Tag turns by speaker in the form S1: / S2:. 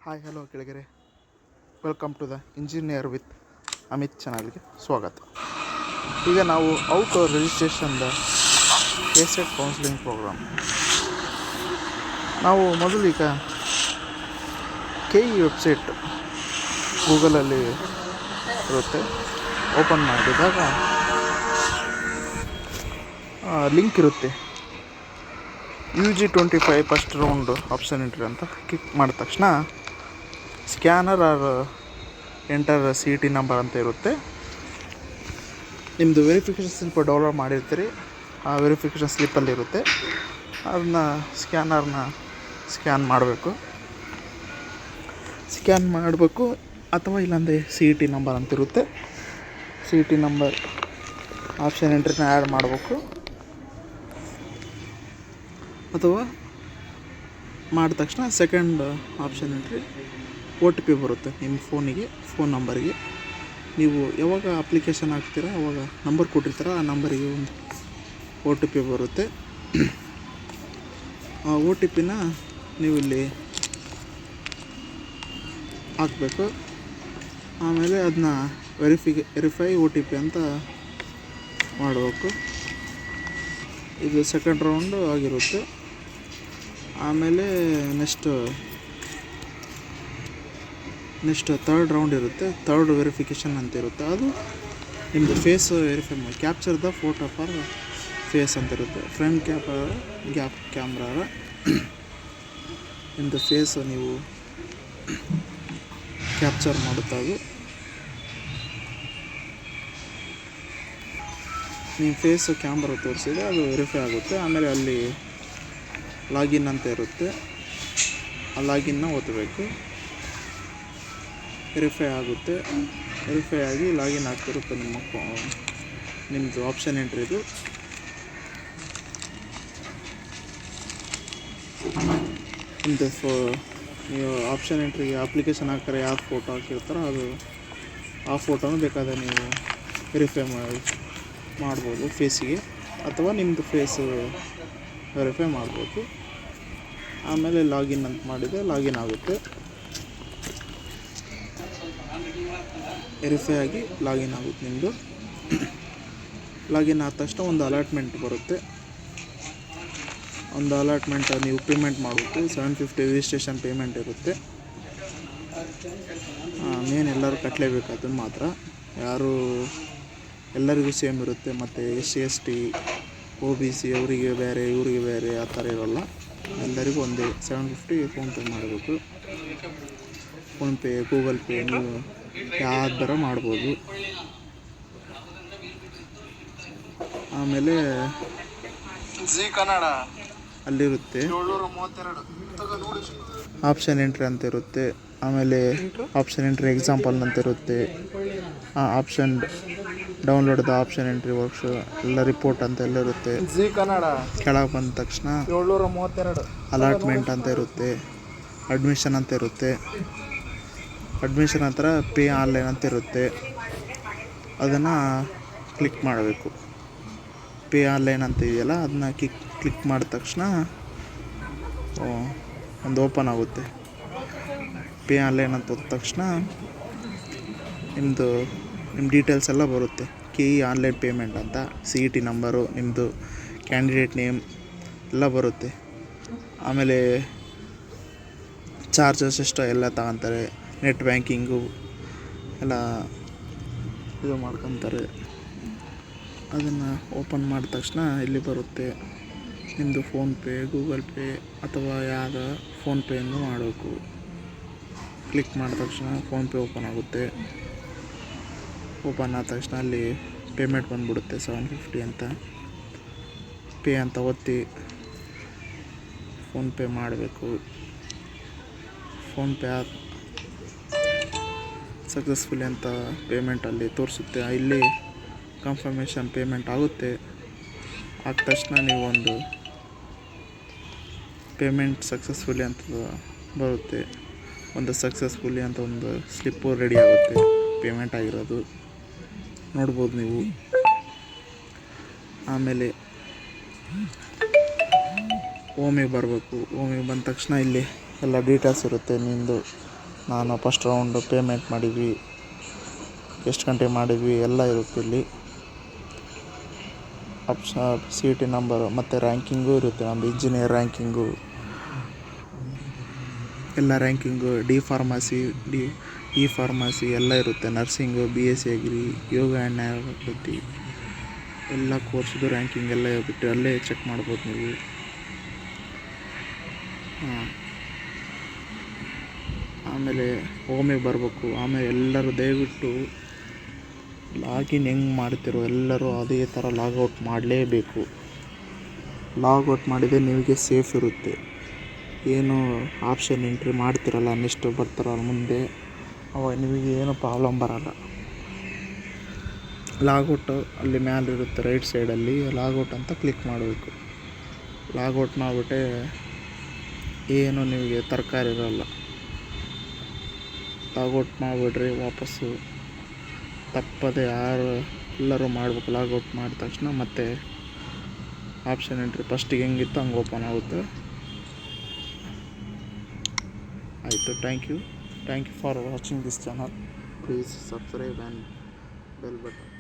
S1: Hi hello ಕೆಳಗರೆ, welcome to the engineer with Amit ಚಾನಲ್ಗೆ ಸ್ವಾಗತ. ಈಗ ನಾವು ಔಟ್ ರಿಜಿಸ್ಟ್ರೇಷನ್ದ ಎಸ್ಟೇಟ್ ಕೌನ್ಸಿಲಿಂಗ್ ಪ್ರೋಗ್ರಾಮ್ ನಾವು ಮೊದಲು ಈಗ KE ವೆಬ್ಸೈಟ್ ಗೂಗಲಲ್ಲಿ ಇರುತ್ತೆ. ಓಪನ್ ಮಾಡಿದಾಗ ಲಿಂಕ್ ಇರುತ್ತೆ, UG25 first round option entry ಅಂತ ಕ್ಲಿಕ್ ಮಾಡಿದ ತಕ್ಷಣ scanner or enter CET number ಅಂತ ಇರುತ್ತೆ. ನಿಮ್ಮದು ವೆರಿಫಿಕೇಷನ್ ಸ್ಲಿಪ್ ಡೌನ್ಲೋಡ್ ಮಾಡಿರ್ತೀರಿ, ಆ ವೆರಿಫಿಕೇಷನ್ ಸ್ಲಿಪ್ಪಲ್ಲಿರುತ್ತೆ. ಅದನ್ನ ಸ್ಕ್ಯಾನ್ ಮಾಡಬೇಕು ಅಥವಾ ಇಲ್ಲಾಂದರೆ CET ನಂಬರ್ ಅಂತ ಇರುತ್ತೆ. CET ನಂಬರ್ ಆಪ್ಷನ್ ಎಂಟ್ರಿನ ಆ್ಯಡ್ ಮಾಡಬೇಕು ಅಥವಾ ಮಾಡಿದ ತಕ್ಷಣ ಸೆಕೆಂಡ್ ಆಪ್ಷನ್ ಎಂಟ್ರಿ OTP ಬರುತ್ತೆ ನಿಮ್ಮ ಫೋನ್ ನಂಬರಿಗೆ. ನೀವು ಯಾವಾಗ ಅಪ್ಲಿಕೇಶನ್ ಹಾಕ್ತೀರ ಅವಾಗ ನಂಬರ್ ಕೊಟ್ಟಿರ್ತೀರ, ಆ ನಂಬರಿಗೆ ಒಂದು OTP ಬರುತ್ತೆ. ಆ OTPನ ನೀವು ಇಲ್ಲಿ ಹಾಕಬೇಕು. ಆಮೇಲೆ ಅದನ್ನ ವೆರಿಫೈ OTP ಅಂತ ಮಾಡಬೇಕು. ಇದು ಸೆಕೆಂಡ್ ರೌಂಡು ಆಗಿರುತ್ತೆ. ಆಮೇಲೆ ನೆಕ್ಸ್ಟ್ ಥರ್ಡ್ ರೌಂಡ್ ಇರುತ್ತೆ. ಥರ್ಡ್ ವೆರಿಫಿಕೇಷನ್ ಅಂತ ಇರುತ್ತೆ. ಅದು ನಿಮ್ಮದು ಫೇಸ್ ವೆರಿಫೈ ಮಾಡಿ capture the photo for face ಅಂತ ಇರುತ್ತೆ. ಫ್ರಂಟ್ ಕ್ಯಾಮ್ರಾರ ನಿಮ್ಮದು ಫೇಸ್ ನೀವು ಕ್ಯಾಪ್ಚರ್ ಮಾಡುತ್ತೆ. ಅದು ನಿಮ್ಮ ಫೇಸ್ ಕ್ಯಾಮ್ರಾ ತೋರಿಸಿದ್ರೆ ಅದು ವೆರಿಫೈ ಆಗುತ್ತೆ. ಆಮೇಲೆ ಅಲ್ಲಿ ಲಾಗಿನ್ ಅಂತ ಇರುತ್ತೆ, ಆ ಲಾಗಿನ್ನ ಓದಬೇಕು. ವೆರಿಫೈ ಆಗುತ್ತೆ. ವೆರಿಫೈ ಆಗಿ ಲಾಗಿನ್ ಆಗ್ತಿರುತ್ತೆ ನಿಮ್ಮದು ಆಪ್ಷನ್ ಎಂಟ್ರಿದು. ನಿಮ್ಮದು ನೀವು ಆಪ್ಷನ್ ಎಂಟ್ರಿಗೆ ಅಪ್ಲಿಕೇಶನ್ ಹಾಕ್ತಾರೆ, ಯಾವ ಫೋಟೋ ಹಾಕಿರ್ತಾರೋ ಅದು ಆ ಫೋಟೋನು ಬೇಕಾದರೆ ನೀವು ವೆರಿಫೈ ಮಾಡ್ಬೋದು ಫೇಸಿಗೆ, ಅಥವಾ ನಿಮ್ಮದು ಫೇಸು ವೆರಿಫೈ ಮಾಡ್ಬೋದು. ಆಮೇಲೆ ಲಾಗಿನ್ ಅಂತ ಮಾಡಿದರೆ ಲಾಗಿನ್ ಆಗುತ್ತೆ. ವೆರಿಫೈ ಆಗಿ ಲಾಗಿನ್ ಆಗುತ್ತೆ ನಿಮ್ಮದು. ಲಾಗಿನ್ ಆದ ತಕ್ಷಣ ಒಂದು ಅಲಾಟ್ಮೆಂಟ್ ಬರುತ್ತೆ. ಒಂದು ಅಲಾಟ್ಮೆಂಟ್ ನೀವು ಪೇಮೆಂಟ್ ಮಾಡಬೇಕು. 750 ರಿಜಿಸ್ಟ್ರೇಷನ್ ಪೇಮೆಂಟ್ ಇರುತ್ತೆ. ಮೇನ್ ಎಲ್ಲರೂ ಕಟ್ಟಲೇಬೇಕು, ಅದನ್ನು ಮಾತ್ರ. ಎಲ್ಲರಿಗೂ ಸೇಮ್ ಇರುತ್ತೆ. ಮತ್ತು SC ST OBC ಅವರಿಗೆ ಬೇರೆ ಇವರಿಗೆ ಬೇರೆ ಆ ಥರ ಇರೋಲ್ಲ. ಎಲ್ಲರಿಗೂ ಒಂದೇ 750 ಫೋನ್ಪೇ ಮಾಡಬೇಕು. ಫೋನ್ಪೇ, ಗೂಗಲ್ ಪೇ ನೀವು ಯಾವ್ದಾರ ಮಾಡ್ಬೋದು. ಆಮೇಲೆ ಅಲ್ಲಿರುತ್ತೆ ಆಪ್ಷನ್ ಎಂಟ್ರಿ ಅಂತ ಇರುತ್ತೆ. ಆಮೇಲೆ ಆಪ್ಷನ್ ಎಂಟ್ರಿ ಎಕ್ಸಾಂಪಲ್ ಅಂತ ಇರುತ್ತೆ. ಆ option download the option entry works ಎಲ್ಲ ರಿಪೋರ್ಟ್ ಅಂತ ಎಲ್ಲ ಇರುತ್ತೆ. ಕೆಳಗೆ ಬಂದ ತಕ್ಷಣ ಅಲಾಟ್ಮೆಂಟ್ ಅಂತ ಇರುತ್ತೆ, ಅಡ್ಮಿಷನ್ ಅಂತ ಇರುತ್ತೆ. ಅಡ್ಮಿಷನ್ ಹತ್ರ ಪೇ ಆನ್ಲೈನ್ ಅಂತ ಇರುತ್ತೆ. ಅದನ್ನು ಕ್ಲಿಕ್ ಮಾಡಬೇಕು. ಪೇ ಆನ್ಲೈನ್ ಅಂತ ಇದೆಯಲ್ಲ, ಅದನ್ನ ಕ್ಲಿಕ್ ಮಾಡಿದ ತಕ್ಷಣ ಒಂದು ಓಪನ್ ಆಗುತ್ತೆ. ಪೇ ಆನ್ಲೈನ್ ಅಂತ ಹೋದ ತಕ್ಷಣ ನಿಮ್ಮ ಡೀಟೇಲ್ಸ್ ಎಲ್ಲ ಬರುತ್ತೆ. KE ಆನ್ಲೈನ್ ಪೇಮೆಂಟ್ ಅಂತ, CET ನಂಬರು, ನಿಮ್ಮದು ಕ್ಯಾಂಡಿಡೇಟ್ ನೇಮ್ ಎಲ್ಲ ಬರುತ್ತೆ. ಆಮೇಲೆ ಚಾರ್ಜಸ್ ಎಷ್ಟು ಎಲ್ಲ ತಗೊತಾರೆ, ನೆಟ್ ಬ್ಯಾಂಕಿಂಗು ಎಲ್ಲ ಇದು ಮಾಡ್ಕೊತಾರೆ. ಅದನ್ನು ಓಪನ್ ಮಾಡಿದ ತಕ್ಷಣ ಇಲ್ಲಿ ಬರುತ್ತೆ ನಿಮ್ಮದು ಫೋನ್ಪೇ, ಗೂಗಲ್ ಪೇ ಅಥವಾ ಯಾವ್ದು ಫೋನ್ಪೇಯನ್ನು ಮಾಡಬೇಕು. ಕ್ಲಿಕ್ ಮಾಡಿದ ತಕ್ಷಣ ಫೋನ್ಪೇ ಓಪನ್ ಆಗುತ್ತೆ. ಓಪನ್ ಆದ ತಕ್ಷಣ ಅಲ್ಲಿ ಪೇಮೆಂಟ್ ಬಂದುಬಿಡುತ್ತೆ 750 ಅಂತ. ಪೇ ಅಂತ ಒತ್ತಿ ಫೋನ್ಪೇ ಮಾಡಬೇಕು. ಫೋನ್ಪೇ ಸಕ್ಸಸ್ಫುಲಿ ಅಂತ ಪೇಮೆಂಟಲ್ಲಿ ತೋರಿಸುತ್ತೆ. ಇಲ್ಲಿ ಕನ್ಫರ್ಮೇಷನ್ ಪೇಮೆಂಟ್ ಆಗುತ್ತೆ. ಆದ ತಕ್ಷಣ ನೀವು ಒಂದು ಪೇಮೆಂಟ್ ಸಕ್ಸಸ್ಫುಲಿ ಅಂತ ಬರುತ್ತೆ. ಒಂದು ಸಕ್ಸಸ್ಫುಲಿ ಅಂತ ಒಂದು ಸ್ಲಿಪ್ಪು ರೆಡಿ ಆಗುತ್ತೆ, ಪೇಮೆಂಟ್ ಆಗಿರೋದು ನೋಡ್ಬೋದು ನೀವು. ಆಮೇಲೆ ಹೋಮಿಗೆ ಬರಬೇಕು. ಹೋಮಿಗೆ ಬಂದ ತಕ್ಷಣ ಇಲ್ಲಿ ಎಲ್ಲ ಡೀಟೇಲ್ಸ್ ಇರುತ್ತೆ. ನಿಮ್ಮದು ನಾನು ಫಸ್ಟ್ ರೌಂಡು ಪೇಮೆಂಟ್ ಮಾಡಿದ್ವಿ, ಎಷ್ಟು ಗಂಟೆ ಮಾಡಿದ್ವಿ ಎಲ್ಲ ಇರುತ್ತೆ ಇಲ್ಲಿ. ಸಿ ಇ ಟಿ ನಂಬರು ಮತ್ತು ರ್ಯಾಂಕಿಂಗೂ ಇರುತ್ತೆ. ನಮ್ಮದು ಇಂಜಿನಿಯರ್ ರ್ಯಾಂಕಿಂಗು ಎಲ್ಲ ರ್ಯಾಂಕಿಂಗು, ಇ ಫಾರ್ಮಸಿ ಎಲ್ಲ ಇರುತ್ತೆ. Nursing, BSc agri, yoga and naturopathy ಎಲ್ಲ ಕೋರ್ಸ್ದು ರ್ಯಾಂಕಿಂಗ್ ಎಲ್ಲ ಇರುತ್ತೆ. ಅಲ್ಲೇ ಚೆಕ್ ಮಾಡ್ಬೋದು ನೀವು. ಆಮೇಲೆ ಹೋಮಿಗೆ ಬರಬೇಕು. ಆಮೇಲೆ ಎಲ್ಲರೂ ದಯವಿಟ್ಟು ಲಾಗಿನ್ ಹೆಂಗೆ ಮಾಡ್ತಿರೋ ಎಲ್ಲರೂ ಅದೇ ಥರ ಲಾಗೌಟ್ ಮಾಡಲೇಬೇಕು. ಲಾಗೌಟ್ ಮಾಡಿದರೆ ನಿಮಗೆ ಸೇಫ್ ಇರುತ್ತೆ. ಏನು ಆಪ್ಷನ್ ಎಂಟ್ರಿ ಮಾಡ್ತಿರಲ್ಲ, ನೆಕ್ಸ್ಟ್ ಬರ್ತಾರಲ್ಲ ಮುಂದೆ, ಅವಾಗ ನಿಮಗೆ ಏನು ಪ್ರಾಬ್ಲಮ್ ಬರಲ್ಲ. ಲಾಗೌಟ್ ಅಲ್ಲಿ ಮ್ಯಾಲಿರುತ್ತೆ ರೈಟ್ ಸೈಡಲ್ಲಿ, ಲಾಗೌಟ್ ಅಂತ ಕ್ಲಿಕ್ ಮಾಡಬೇಕು. ಲಾಗೌಟ್ ಮಾಡಿಬಿಟ್ಟೆ ಏನು ನಿಮಗೆ ತರಕಾರಿ ಇರೋಲ್ಲ. ಲಾಗೌಟ್ ಮಾಡಿಬಿಡ್ರಿ. ವಾಪಸ್ಸು ತಪ್ಪದೆ ಎಲ್ಲರೂ ಮಾಡಬೇಕು. ಲಾಗೌಟ್ ಮಾಡಿದ ತಕ್ಷಣ ಮತ್ತೆ ಆಪ್ಷನ್ ಎಂಟ್ರಿ ಫಸ್ಟಿಗೆ ಹೆಂಗಿತ್ತು ಹಂಗೆ ಓಪನ್ ಆಗುತ್ತೆ. ಆಯಿತು. Thank you for watching this channel. Please subscribe and bell button.